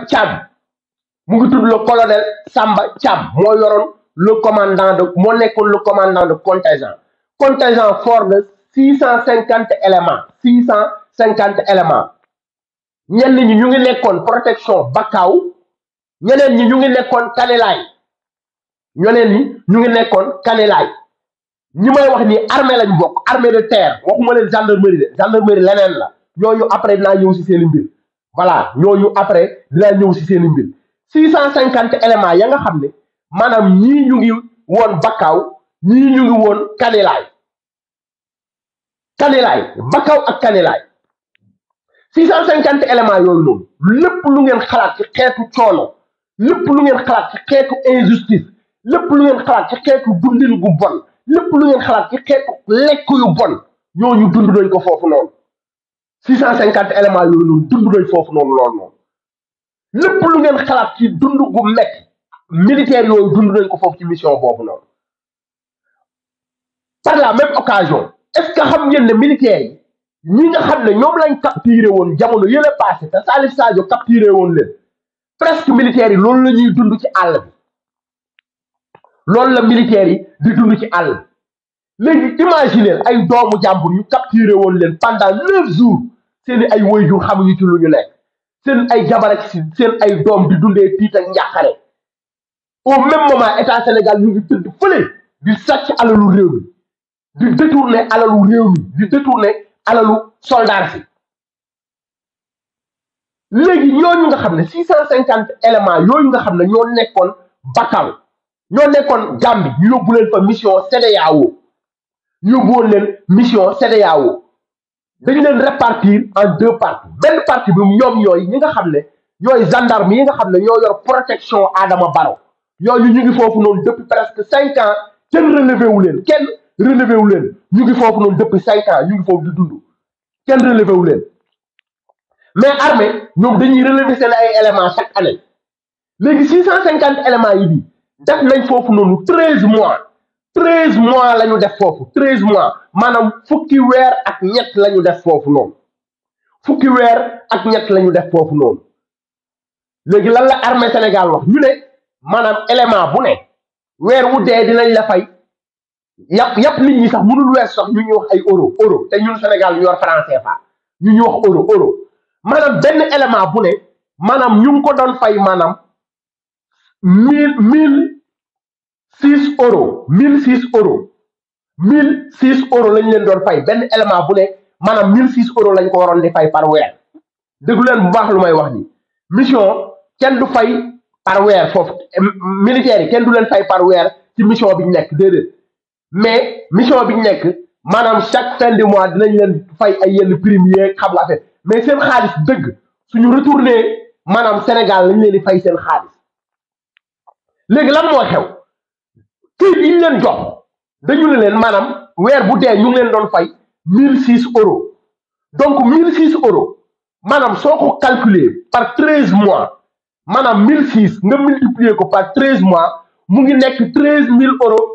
Thiam mu ngi tudd le colonel Samba Thiam moo yoroon le commandant de moo nekkoon le commandant de contingent fort de 650 éléments ñenn ñi ñu ngi nekkoon protection Bakaaw ñeneen ñi ñu ngi nekkoon Kanilaay ñi may wax ni armée lañ bokk armée de terre waxuma leen gendarmerie leneen la ñooñu après dinaa ñëw si seen mbir voilà ñooñu après dinaa ñëw si seen mbir 650 éléments ya nga xam ne maanaam ñii ñu ngi woon Bakaaw ñii ñu ngi woon Kanilaay Bakaaw ak Kanilaay 650 éléments yooyu noonu lépp lu ngeen xalaat ci xeetu coono lépp lu ngeen xalaat ci xeetu injustice lépp lu ngeen xalaat ci xeetu dundin gu bon lépp lu ngeen xalaat ci xeetu lekk yu bon ñooñu dund nañ ko foofu noonu 650 éléments yooyu noonu dund nañ foofu noonu loolu noonu lépp lu ngeen xalaat ci dund gu métti militaire yooyu dund nañ ko foofu ci mission boobu noonu par la même occasion est-ce que xam ngeen ne militaires yi ñi nga xam ne ñoom lañ capturé woon jamono yële passé te Salif Sadio capturé woon leen presque militaires yi loolu la ñuy dund ci àll bi loolu la militaires yi di dund ci àll bi léegi imaginer ay doomu jàmbur ñu capturé woon leen pendant 9 jours seeni ay waajur xamuñu ci lu ñu nekk seen ay jabar ak seen ay doom di dundee tiit ak njàqare au même moment état Sénégal ñu ngi tëdd fële di sàcc alalu réew mi di détourner alalu réew mi di détourner alalu soldat si léegi ñooñu nga xam ne 650 éléments yooyu nga xam ne ñoo nekkoon Bakaaw ñoo nekkoon Gambie ñu yóbbu leen fa mission CEDEAO dañu leen répartir en 2 parties benn partie bi ñoom ñooy ñi nga xam ne ñooy gendarme yi nga xam ne ñoo yor protection Adama Barrow ñooñu ñu ngi foofu noonu depuis presque 5 ans kenn relevé wu leen ñu ngi foofu noonu depuis 5 ans ñu ngi foofu di dund kenn relevé wu leen mais armée ñoom dañuy relever seen ay éléments chaque année léegi 650 éléments yi bi def nañ foofu noonu 13 mois la ñu def foofu 13 mois maanaam fukki weer ak ñett la ñu def foofu noonu léegi lan la armée Sénégal wax ñu ne maanaam élément bu ne weer wu dee dinañ la fay yàpp nit ñi sax mënul weer sax ñu ñuy wax ay euro te ñun Sénégal ñu yor franc CFA ñu ñuy wax euro maanaam benn élément bu ne maanaam ñu ngi ko doon fay maanaam 1006 euros 1006 euros lañ leen doon fay benn élément bu ne maanaam 1006 euros lañ ko waroon di fay par weer déglu leen bu baax lu may wax ni mission kenn du fay par weer foofu militaires yi kenn du leen fay par weer ci mission bi ñu nekk déedéet mais mission bi ñu nekk maanaam chaque fin de mois dinañ leen fay ay yenn prime yeeg xam nga affaire mais seen xaalis dëgg suñu retourné maanaam Sénégal lañ leen di fay seen xaalis léegi lan moo xew kii yi ñu leen jox dañu ne leen maanaam weer bu dee ñu ngi leen doon fay 1006 euros donc 1006 euros maanaam soo ko calculer par 13 mois maanaam 1006 nga multiplier ko par 13 mois mu ngi nekk 13000 euros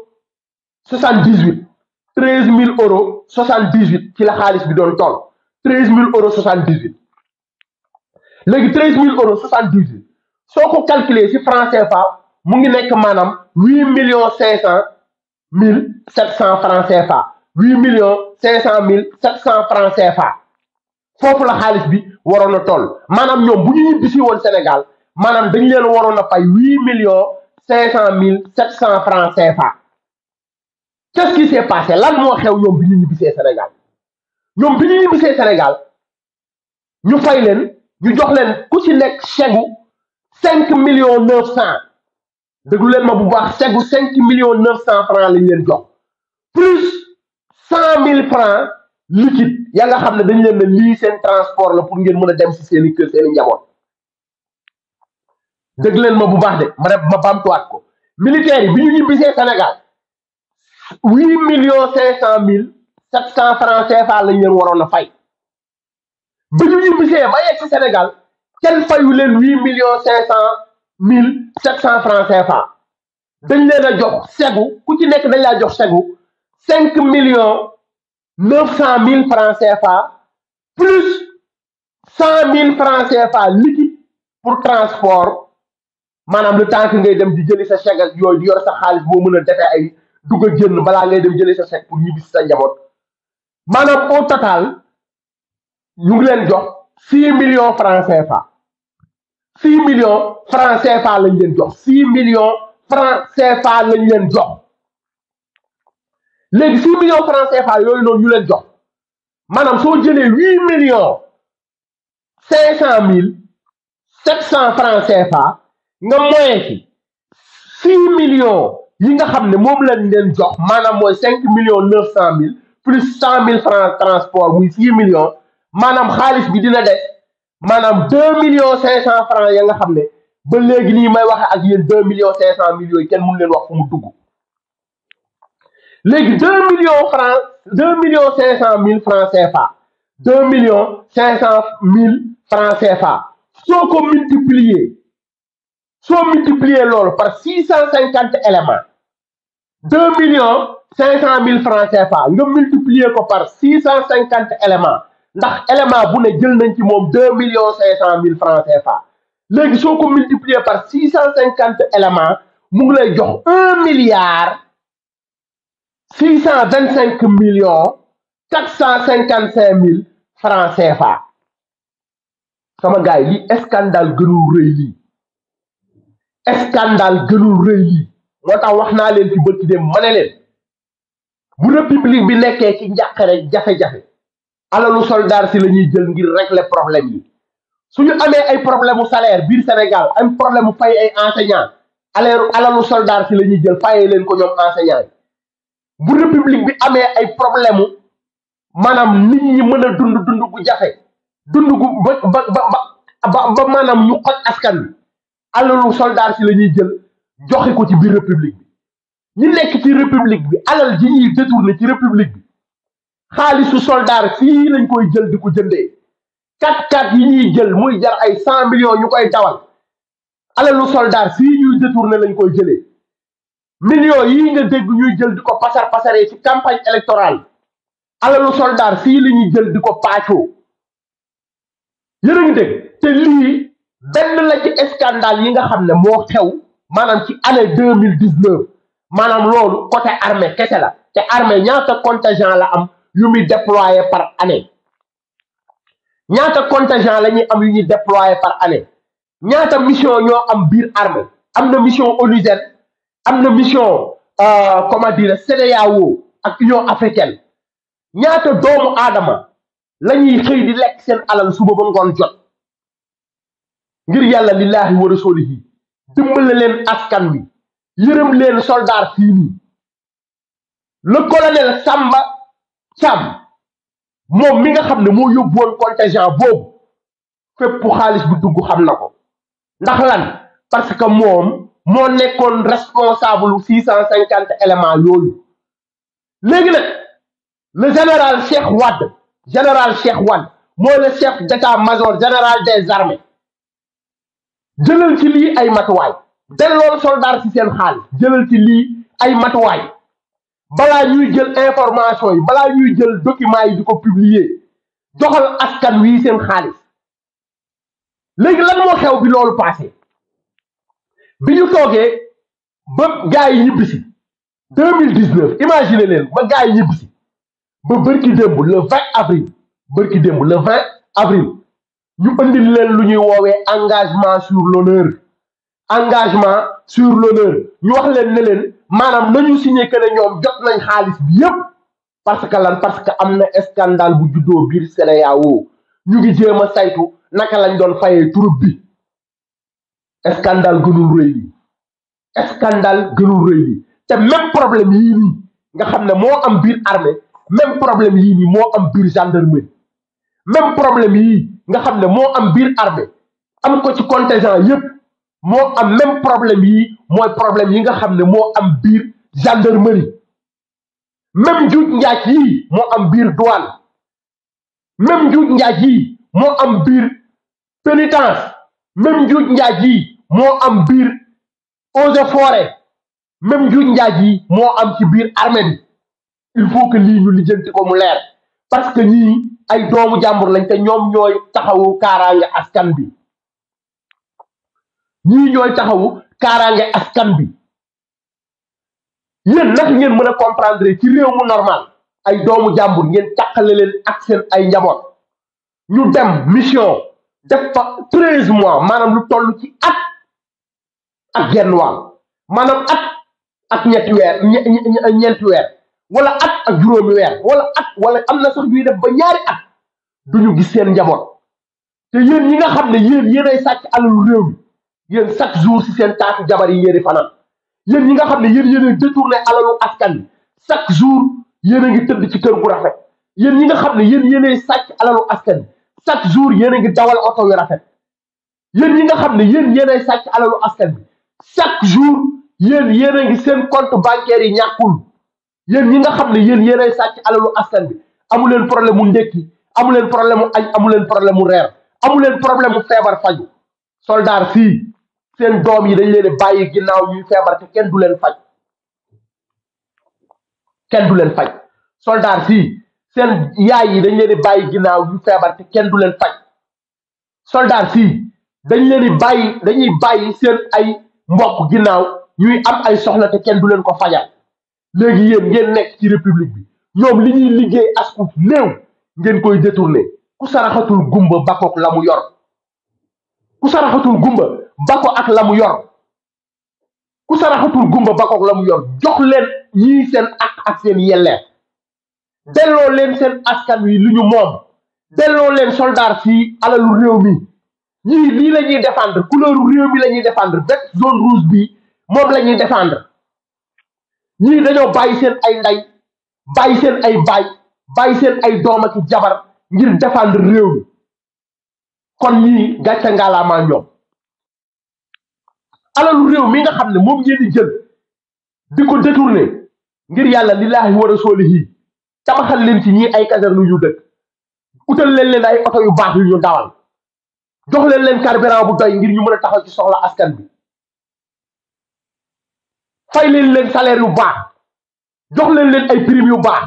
78 13000 euros 78 ci la xaalis bi doon toll 13000 euros 78 léegi 13000 euros 78 soo ko calculer ci franc CFA mu ngi nekk maanaam 8,500,700 francs CFA 8,500,700 francs CFA foofu la xaalis bi waroon a toll maanaam ñoom bu ñu ñibbisi woon Sénégal maanaam dañ leen waroon a fay 8,500,700 francs CFA qu'est-ce qui s'est passé lan moo xew ñoom bi ñu ñibbisee Sénégal ñu fay leen ñu jox leen ku ci nekk chèque 5,900,000 déglu leen ma bu baax chèque 5,900,000 francs lañ leen jox plus 100,000 francs liquide ya nga xam ne dañ leen ne lii seen transport la pour ngeen mën a dem si seeni kër seeni njaboot déglu leen ma bu baax de ma bamtuwaat ko militaires yi bi ñu ñibbisee Sénégal 8,500,700 francs CFA lañ leen waroon a fay ba ñu ñibbisee ba yegg ci Sénégal kenn fayu leen 8,500,700 francs CFA dañ leen a jox segu ku ci nekk dañ laa jox segu 5,900,000 francs CFA plus 100,000 francs CFA liquide pour transport maanaam le temps que ngay dem di jëli sa chèque ak yooyu di yor sa xaalis boo mën a defee ay dugg a génn balaa ngay dem jëli sa chèque pour ñibbi si sa njaboot maanaam au total ñu ngi leen jox 6 millions francs CFA 6 millions francs CFA lañ leen jox 6 millions francs CFA lañ leen jox léegi 6 millions francs CFA yooyu noonu ñu leen jox maanaam soo jëlee 8 millions 500 000 700 francs CFA nga moyen ci 6 millions yi nga xam ne moom lañ leen jox maanaam mooy 5 millions 900 000 plus 100 000 francs transport muy 6 millions maanaam xaalis bi dina des maanaam 2 millions 500 francs ya nga xam ne ba léegi nii may waxe ak yéen 2 millions 500 000 yooyu kenn mënu leen wax fu mu dugg léegi 2 millions 500 000 francs CFA 2 millions 500 000 francs CFA soo ko multiplier loolu par 650 éléments 2 millions 500 000 francs CFA nga multiplier ko par 650 éléments ndax élément bu ne jël nañ ci moom 2 millions 500 000 francs CFA léegi soo ko multiplier par 650 éléments mu ngi lay jox 1 milliard 625 millions 455 000 francs CFA sama gars yi lii scandale gënul rëy lii scandale gënul rëy lii moo tax wax naa leen ci bët dem ma ne leen bu république bi nekkee ci njàqare jafe-jafe alalu soldat si la ñuy jël ngir régler problème yi suñu amee ay problème mu salaire biir Sénégal am problème mu fay ay enseignants alalu soldat si la ñuy jël fayee leen ko ñoom enseignants yi bu république bi amee ay problème maanaam nit ñi mën a dund gu jafe dund gu ba maanaam ñu xoj askan bi alalu soldat si la ñuy jël joxe ko ci biir république bi ñi nekk ci république bi alal ji ñuy détourné ci république bi xaalisu soldat fii lañ koy jël di ko jëndee 4x4 yi ñuy jël muy jar ay 100 millions ñu koy dawal alalu soldat fii ñuy détourné lañ koy jëlee millions yii nga dégg ñuy jël di ko pasaree ci campagne électorale alalu soldat fii la ñuy jël di ko paacoo yéen a ngi dégg te lii benn la ci scandale yi nga xam ne moo xew maanaam ci année 2019 maanaam loolu côté armée kese la te armée ñaata contingent la am yu muy déployé par année ñaata contingent la ñuy am yu ñuy déployé par année ñaata mission ñoo am biir armée am na mission ONUSEN am na mission comment dire CEDEAO ak Union africaine ñaata doomu aadama la ñuy xëy di lekk seen alal suba ba ngoon jot ngir yàlla lillahi wa rasulihi dimbale leen askan wi yërëm leen soldat fii nii le colonel Samba Thiam moom mi nga xam ne moo yóbbu woon contingent boobu fépp xaalis bi dugg xam na ko ndax lan parce que moom moo nekkoon responsable 650 éléments yooyu léegi nag le général Cheikh Wade mooy le chef d'état-major général des armées jëlal ci lii ay matuwaay dellool soldat ci seen xaalis jëlal ci lii ay matuwaay balaa ñuy jël information yi balaa ñuy jël documents yi di ko publier joxal askan wi seen xaalis léegi lan moo xew bi loolu passé bi ñu toogee ba gars yi ñibbisi 2019 imagine leen ba gars yi ñibbisi ba bërki démb le 20 avril ñu andil leen lu ñuy woowee engagement sur l'honneur ñu wax leen ne leen maanaam nañu signé que ne ñoom jot nañ xaalis bi yépp parce que am na scandale bu juddoo biir CEDEAO ñu ngi jéem a saytu naka lañ doon fayee troupe bi scandale gënul rëy li te même problème yii nii nga xam ne moo am biir armée même problème yii nii moo am biir gendarmerie même problème yii nga xam ne moo am biir armée am ko ci contingent yépp moo am même problème yii mooy problème yi nga xam ne moo am biir gendarmerie même njuuj njaaj yii moo am biir douane même njuuj njaaj yii moo am biir pénitence même njuuj njaaj yii moo am biir eaux et forêt même njuuj njaaj yi moo am ci biir armée bi il faut que lii ñu lijjanti ko mu leer parce que ñii ay doomu jàmbur lañ te ñoom ñooy taxawu kaaraange askan bi ñii ñooy taxawu kaaraange askan bi. yéen naka ngeen mën a comprendre ci réew mu normal ay doomu jàmbur ngeen tàqale leen ak seen ay njaboot ñu dem mission def fa 13 mois maanaam lu toll ci at ak genn wàll maanaam at ak ñetti weer ñeenti weer wala at ak juróomi weer wala at wala am na sax ñuy def ba ñaari at duñu gis seen njaboot te yéen ñi nga xam ne yéenay sàcc alalu réew mi yéen chaque jour si seen taatu jabar yi ngeen di fanaan yéen ñi nga xam ne yéenay détourné alalu askan bi chaque jour yéen a ngi tëdd ci kër gu rafet yéen ñi nga xam ne yéenay sàcc alalu askan bi chaque jour yéen a ngi dawal oto yu rafet yéen ñi nga xam ne yéenay sàcc alalu askan bi chaque jour yéen a ngi seen compte bancaire yi ñàkkul yéen ñi nga xam ne yéenay sàcc alalu askan bi amu leen problème mu ndekki amu leen problème mu añ amu leen problème mu reer amu leen problème mu feebar faju soldat fii seen doom yi dañ leen di bàyyi ginnaaw ñuy feebar te kenn du leen faj soldat fii seen yaay yi dañ leen di bàyyi ginnaaw ñuy feebar te kenn du leen faj soldat fii dañuy bàyyi seen ay mbokk ginnaaw ñuy am ay soxla te kenn du leen ko fajal léegi yéen ngeen nekk ci république bi ñoom li ñuy liggéey asku néew ngeen koy détourné ku saraxatul gumba bakook la mu yor ku saraxatul gumba bako ak la mu yor ku saraxatul gumba bakook la mu yor jox leen ñii seen ak seen yelleef delloo leen seen askan wi lu ñu moom delloo leen soldat fii alalu réew mi ñii lii la ñuy défendre couleur réew mi la ñuy défendre vert zone rouge bi moom la ñuy défendre ñii dañoo bàyyi seen ay ndey bàyyi seen ay baay bàyyi seen ay doom ak jabar ngir défendre réew mi kon ñii gàcce ngaalaamaa ñoom alalu réew mi nga xam ne moom ngeen di jël di ko détourné ngir yàlla lillaahi wa rasuulihi tabaxal leen ci ñii ay caserne yu dëkk utal leen ay oto yu baax yu ñu dawal jox leen carburant bu doy ngir ñu mën a taxaw ci soxla askan bi fay leen salaire yu baax jox leen ay prime yu baax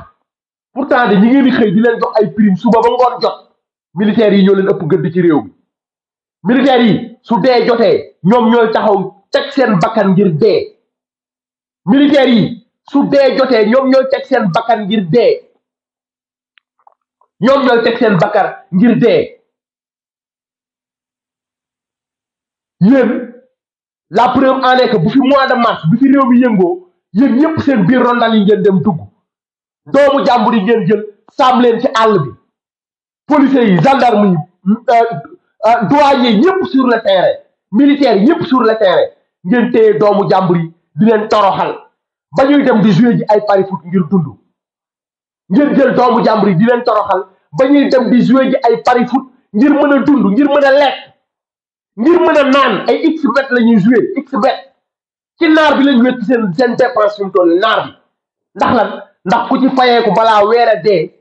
pourtant de ñi ngeen di xëy di leen jox ay prime suba ba ngoon jot militaires yi ñoo leen ëpp gëdd ci réew mi militaires yi su dee jotee ñoom ñooy taxaw teg seen bakkan ngir dee militaires yi su dee jotee ñoom ñooy teg seen bakkan ngir dee yéen la preuve en est que bu fi mois de mars bi fi réew mi yëngoo yéen ñëpp seen biir rondal yi ngeen dem dugg doomu jàmbur yi ngeen jël saam leen ci àll bi policiers yi gendarme yi douaniers ñëpp sur le terrain militaires ñëpp sur le terrain ngeen téye doomu jàmbur yi di leen toroxal ba ñuy dem di jouer ji ay pari foot ngir dund ngeen jël doomu jàmbur yi di leen toroxal ba ñuy dem di jouer ji ay pari foot ngir mën a dund ngir mën a lekk ngir mën a naan ay xbet la ñuy jouer xbet ci naar bi lañ wékk seen dépense fi mu toll naar bi ndax lan ndax ku ci fayeeku balaa weer a dee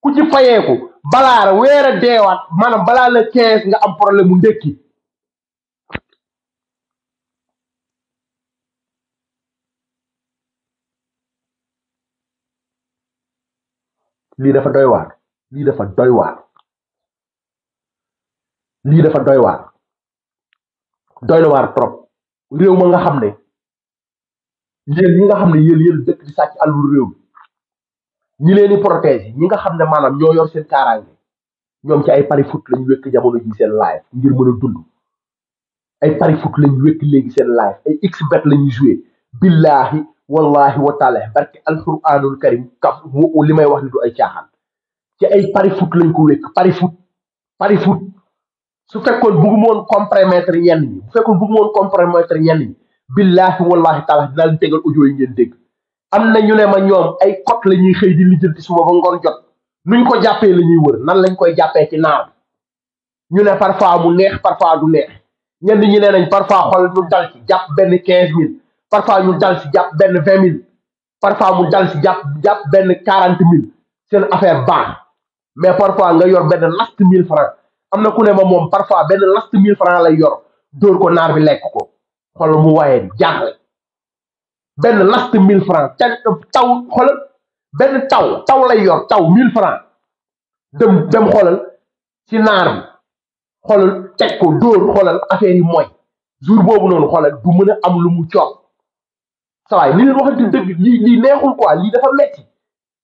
ku ci fayeeku balaa weer a deewaat maanaam balaa la 15 nga am problème mu ndékki lii dafa doy waar lii dafa doy waar doy na waar trop réew ma nga xam ne yéen ñi nga xam ne yéen dëkk di sàcc àllu réew ñi leen di protéger ñi nga xam ne maanaam ñoo yor seen kaaraange ñoom ci ay pari foot lañu wékk jamono ji seen live ngir mën a dund ay pari foot lañu wékk léegi seen live ay xbet la ñuy joué billahi wallahi wa taala barke alquranul karim kaf li may wax ni du ay caaxaan ci ay pari foot lañ ko wékk pari foot su fekkoon bëgguma woon compromettre ñenn ñi bu fekkoon bëgguma woon compromettre ñenn ñi billahi wallahi taala dinaa leen tegal audio yi ngeen dégg am na ñu ne ma ñoom ay cote la ñuy xëy di lijjanti suba ba ngoon jot nuñ ko jàppee la ñuy wër nan lañ koy jàppee ci naar ñu ne parfois mu neex parfois du neex ñenn ñi nee nañ parfois xool ñu dal ci jàpp benn 15000 parfois ñu dal ci jàpp benn 20000 parfois mu dal ci jàpp benn 40000 seen affaire baax mais parfois nga yor benn last 1000 francs am na ku ne ma moom parfois benn last 1000 francs lay yor dóor ko naar bi lekk ko xool mu waaye di jaaxle benn last 1000 francs taw xoolal benn taw lay yor taw 1000 francs dem xoolal ci naar bi xoolal teg ko dóor xoolal affaire yi mooy jour boobu noonu xoolal du mën a am lu mu coot sa waay li leen waxante dëgg lii neexul quoi lii dafa metti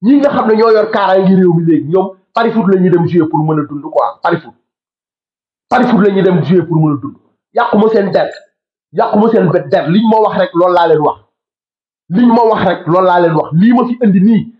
ñi nga xam ne ñoo yor kaaraange réew mi léegi ñoom pari foot la ñuy dem jouer pour mën a dund quoi pari foot la ñuy dem jouer pour mën a dund yàquma seen der yàquma seen bet der liñ ma wax rek loolu laa leen wax liñ ma wax rek loolu laa leen wax lii ma fi indi nii